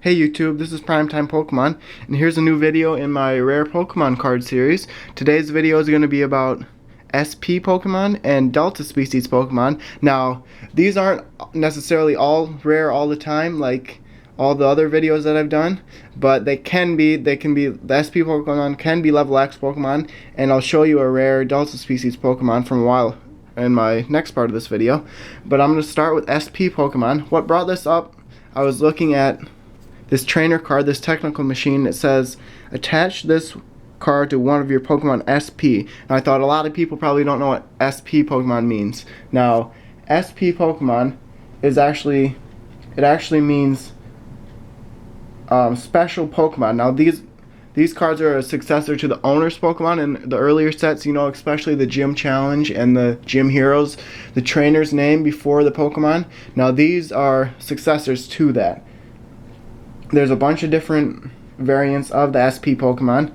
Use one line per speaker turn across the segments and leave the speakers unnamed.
Hey YouTube, this is PrimetimePokemon, and here's a new video in my rare Pokemon card series. Today's video is going to be about SP Pokemon and Delta species Pokemon. Now, these aren't necessarily all rare all the time, like all the other videos that I've done, but the SP Pokemon can be level X Pokemon, and I'll show you a rare Delta species Pokemon from a while in my next part of this video. But I'm going to start with SP Pokemon. What brought this up, I was looking at this trainer card, this technical machine. It says attach this card to one of your Pokemon SP. And I thought a lot of people probably don't know what SP Pokemon means. Now, SP Pokemon is actually means special Pokemon. Now these cards are a successor to the owner's Pokemon in the earlier sets, especially the Gym Challenge and the Gym Heroes, the trainer's name before the Pokemon. Now these are successors to that. There's a bunch of different variants of the SP Pokemon,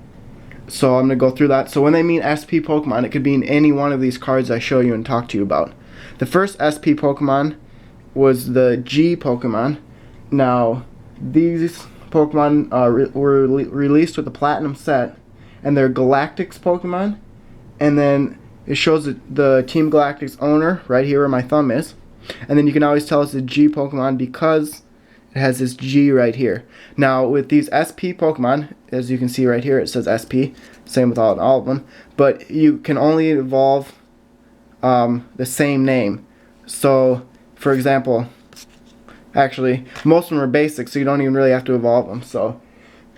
so I'm going to go through that. So when they mean SP Pokemon, it could be in any one of these cards I show you and talk to you about. The first SP Pokemon was the G Pokemon. Now, these Pokemon were released with the Platinum set, and they're Galactic's Pokemon. And then it shows the Team Galactic's owner right here where my thumb is. And then you can always tell it's a G Pokemon because it has this G right here. Now with these SP Pokemon, as you can see right here, it says SP. Same with all of them. But you can only evolve the same name. So, for example, actually, most of them are basic, so you don't even really have to evolve them. So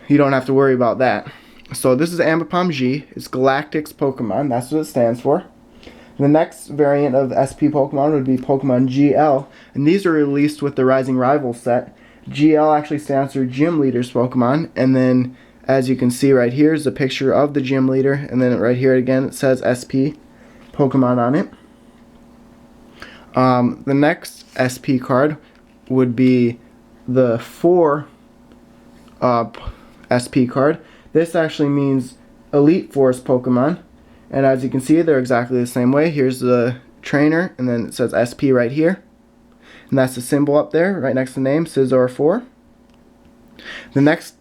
you don't have to worry about that. So this is Ambipom G. It's Galactic's Pokemon. That's what it stands for. The next variant of SP Pokemon would be Pokemon GL, and these are released with the Rising Rivals set. GL actually stands for Gym Leader's Pokemon, and then as you can see right here is a picture of the Gym Leader, and then right here again it says SP Pokemon on it. The next SP card would be the 4 SP card. This actually means Elite Force Pokemon. And as you can see, they're exactly the same way. Here's the trainer, and then it says SP right here. And that's the symbol up there, right next to the name, Scizor 4. The next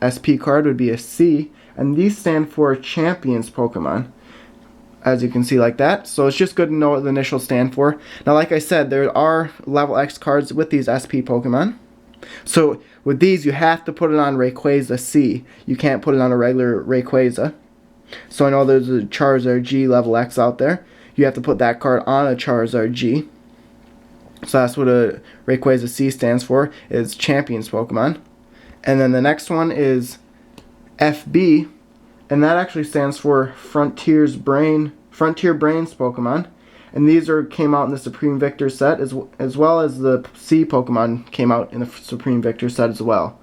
SP card would be a C, and these stand for Champions Pokemon. As you can see like that. So it's just good to know what the initials stand for. Now, like I said, there are level X cards with these SP Pokemon. So with these, you have to put it on Rayquaza C. You can't put it on a regular Rayquaza. So I know there's a Charizard G level X out there. You have to put that card on a Charizard G. So that's what a Rayquaza C stands for, is Champions Pokemon. And then the next one is FB, and that actually stands for Frontier Brains Pokemon. And these came out in the Supreme Victor set, as well as the C Pokemon came out in the Supreme Victor set as well.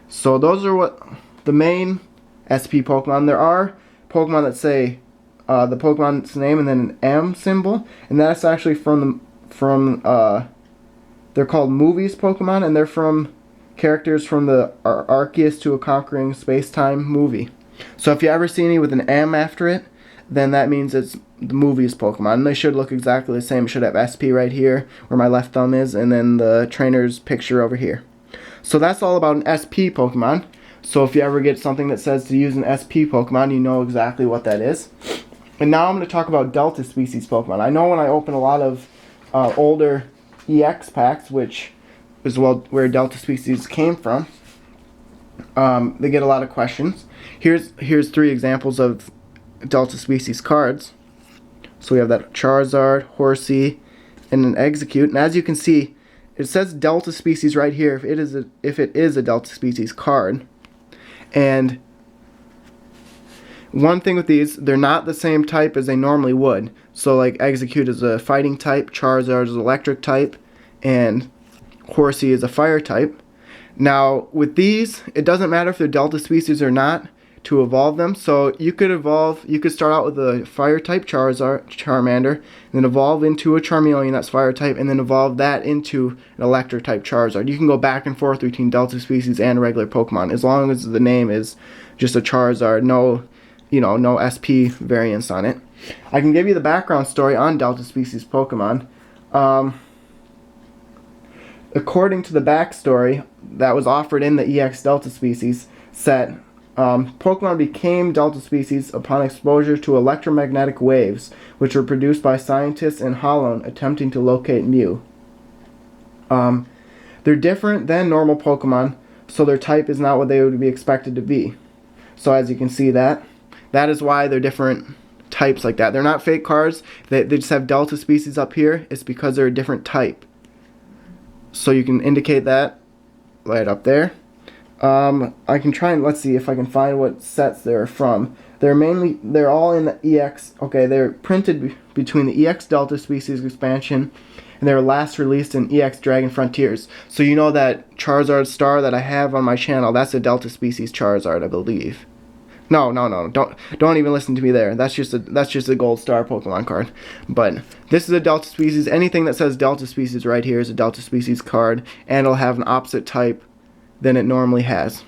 So those are what the main SP Pokemon. There are Pokemon that say the Pokemon's name and then an M symbol, and that's actually from they're called Movies Pokemon, and they're from characters from the Arceus to a Conquering Space-Time movie. So if you ever see any with an M after it, then that means it's the Movies Pokemon. And they should look exactly the same. It should have SP right here where my left thumb is, and then the trainer's picture over here. So that's all about an SP Pokemon. So if you ever get something that says to use an SP Pokemon, you know exactly what that is. And now I'm going to talk about Delta species Pokemon. I know when I open a lot of older EX packs, which is where Delta species came from, they get a lot of questions. Here's 3 examples of Delta species cards. So we have that Charizard, Horsey, and an Execute. And as you can see, it says Delta species right here if it is a Delta species card. And one thing with these, they're not the same type as they normally would. So like Execute is a fighting type, Charizard is an electric type, and Horsey is a fire type. Now with these, it doesn't matter if they're Delta species or not to evolve them. So you could start out with a fire type Charmander, and then evolve into a Charmeleon that's fire type, and then evolve that into an electric type Charizard. You can go back and forth between Delta species and regular Pokemon as long as the name is just a Charizard, no SP variants on it. I can give you the background story on Delta species Pokemon. According to the backstory, that was offered in the EX Delta Species set. Pokemon became Delta Species upon exposure to electromagnetic waves, which were produced by scientists in Holloway attempting to locate Mew. They're different than normal Pokemon, so their type is not what they would be expected to be. So as you can see that is why they're different types like that. They're not fake cards. They just have Delta Species up here. It's because they're a different type. So you can indicate that right up there. I can try and let's see if I can find what sets they're from. They're all in the EX. Okay, they're printed between the EX Delta Species expansion and they were last released in EX Dragon Frontiers. So you know that Charizard star that I have on my channel, that's a Delta Species Charizard, I believe. No, don't even listen to me there. That's just a gold star Pokemon card. But this is a Delta Species. Anything that says Delta Species right here is a Delta Species card, and it'll have an opposite type than it normally has.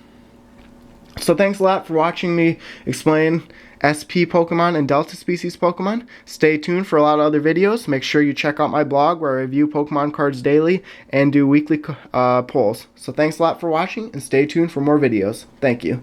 So thanks a lot for watching me explain SP Pokemon and Delta Species Pokemon. Stay tuned for a lot of other videos. Make sure you check out my blog where I review Pokemon cards daily and do weekly polls. So thanks a lot for watching, and stay tuned for more videos. Thank you.